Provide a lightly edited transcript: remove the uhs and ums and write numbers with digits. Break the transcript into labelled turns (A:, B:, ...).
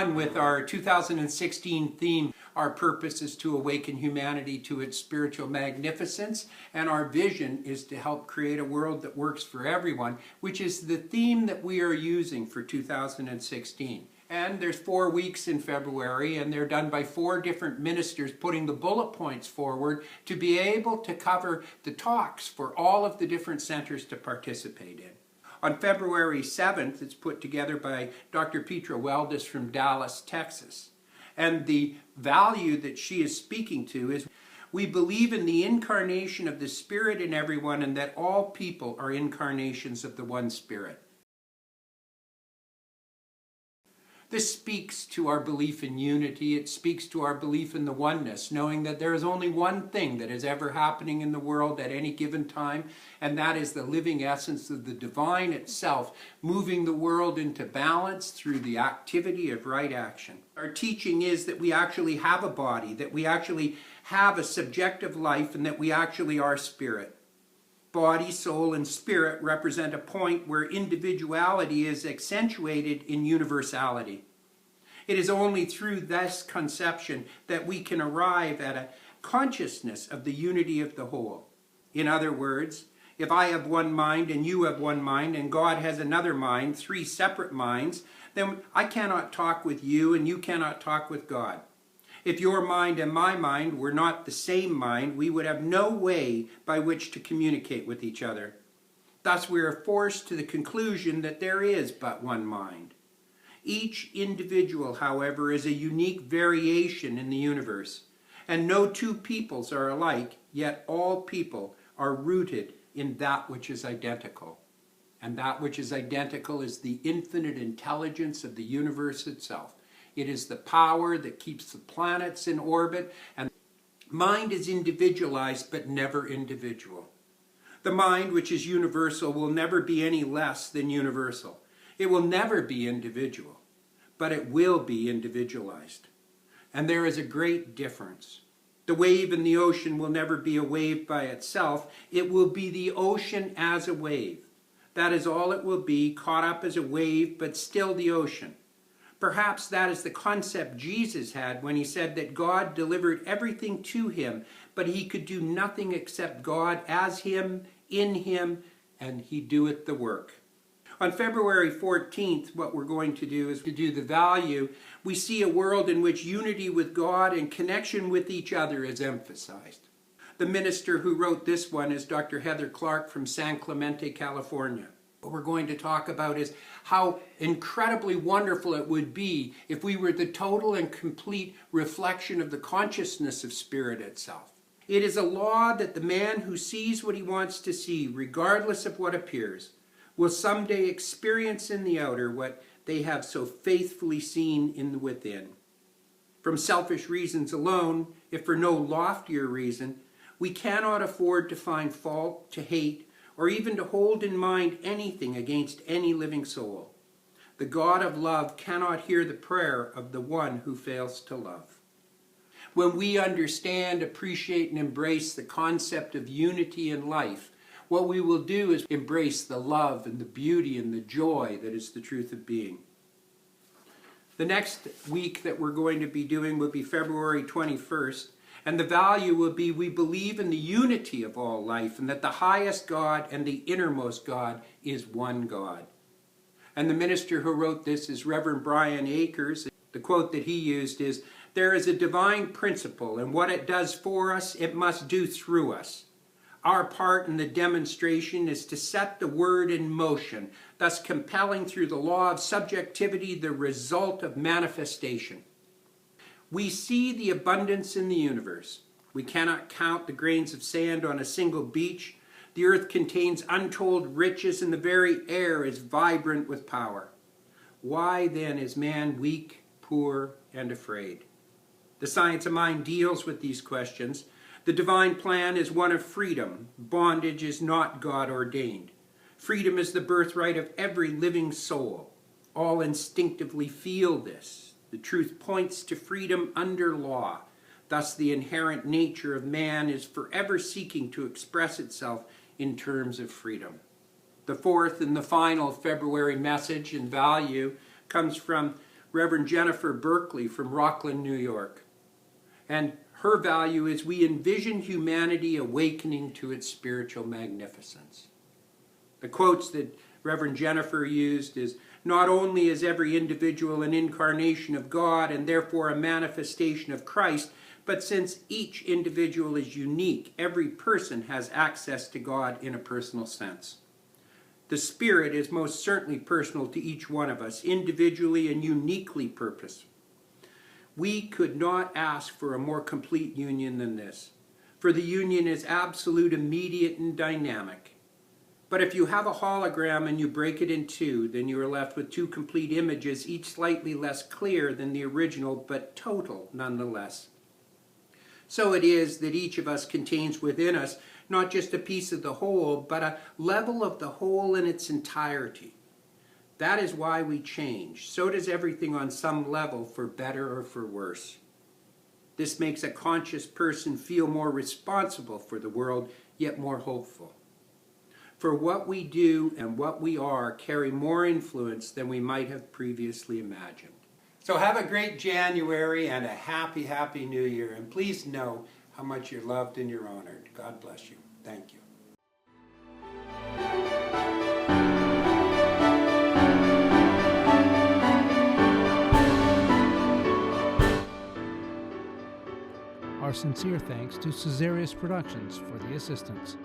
A: on with our 2016 theme. Our purpose is to awaken humanity to its spiritual magnificence, and our vision is to help create a world that works for everyone, which is the theme that we are using for 2016. And there's 4 weeks in February, and they're done by 4 different ministers putting the bullet points forward to be able to cover the talks for all of the different centers to participate in. On February 7th, it's put together by Dr. Petra Weldis from Dallas, Texas. And the value that she is speaking to is, we believe in the incarnation of the Spirit in everyone, and that all people are incarnations of the one Spirit. This speaks to our belief in unity. It speaks to our belief in the oneness, knowing that there is only one thing that is ever happening in the world at any given time, and that is the living essence of the divine itself, moving the world into balance through the activity of right action. Our teaching is that we actually have a body, that we actually have a subjective life, and that we actually are spirit. Body, soul, and spirit represent a point where individuality is accentuated in universality. It is only through this conception that we can arrive at a consciousness of the unity of the whole. In other words, if I have one mind and you have one mind and God has another mind, 3 separate minds, then I cannot talk with you and you cannot talk with God. If your mind and my mind were not the same mind, we would have no way by which to communicate with each other. Thus we are forced to the conclusion that there is but one mind. Each individual, however, is a unique variation in the universe, and no 2 peoples are alike, yet all people are rooted in that which is identical. And that which is identical is the infinite intelligence of the universe itself. It is the power that keeps the planets in orbit, and mind is individualized but never individual. The mind, which is universal, will never be any less than universal. It will never be individual, but it will be individualized. And there is a great difference. The wave in the ocean will never be a wave by itself. It will be the ocean as a wave. That is all it will be, caught up as a wave, but still the ocean. Perhaps that is the concept Jesus had when he said that God delivered everything to him, but he could do nothing except God as him, in him, and he doeth the work. On February 14th, what we're going to do is to do the value. We see a world in which unity with God and connection with each other is emphasized. The minister who wrote this one is Dr. Heather Clark from San Clemente, California. What we're going to talk about is how incredibly wonderful it would be if we were the total and complete reflection of the consciousness of Spirit itself. It is a law that the man who sees what he wants to see, regardless of what appears, will someday experience in the outer what they have so faithfully seen in the within. From selfish reasons alone, if for no loftier reason, we cannot afford to find fault, to hate, or even to hold in mind anything against any living soul. The God of love cannot hear the prayer of the one who fails to love. When we understand, appreciate, and embrace the concept of unity in life, what we will do is embrace the love and the beauty and the joy that is the truth of being. The next week that we're going to be doing will be February 21st. And the value will be, we believe in the unity of all life, and that the highest God and the innermost God is one God. And the minister who wrote this is Reverend Brian Akers. The quote that he used is, "There is a divine principle, and what it does for us, it must do through us. Our part in the demonstration is to set the word in motion, thus compelling through the law of subjectivity the result of manifestation. We see the abundance in the universe. We cannot count the grains of sand on a single beach. The earth contains untold riches, and the very air is vibrant with power. Why then is man weak, poor, and afraid?" The science of mind deals with these questions. The divine plan is one of freedom. Bondage is not God ordained. Freedom is the birthright of every living soul. All instinctively feel this. The truth points to freedom under law. Thus, the inherent nature of man is forever seeking to express itself in terms of freedom. The fourth and the final February message and value comes from Reverend Jennifer Berkeley from Rockland, New York. And her value is we envision humanity awakening to its spiritual magnificence. The quotes that Reverend Jennifer used is, not only is every individual an incarnation of God and therefore a manifestation of Christ, but since each individual is unique, every person has access to God in a personal sense. The Spirit is most certainly personal to each one of us, individually and uniquely purposed. We could not ask for a more complete union than this, for the union is absolute, immediate, and dynamic. But if you have a hologram and you break it in two, then you are left with two complete images, each slightly less clear than the original, but total nonetheless. So it is that each of us contains within us not just a piece of the whole, but a level of the whole in its entirety. That is why we change. So does everything on some level, for better or for worse. This makes a conscious person feel more responsible for the world, yet more hopeful. For what we do and what we are carry more influence than we might have previously imagined. So have a great January and a happy, happy New Year. And please know how much you're loved and you're honored. God bless you. Thank you.
B: Our sincere thanks to Caesarius Productions for the assistance.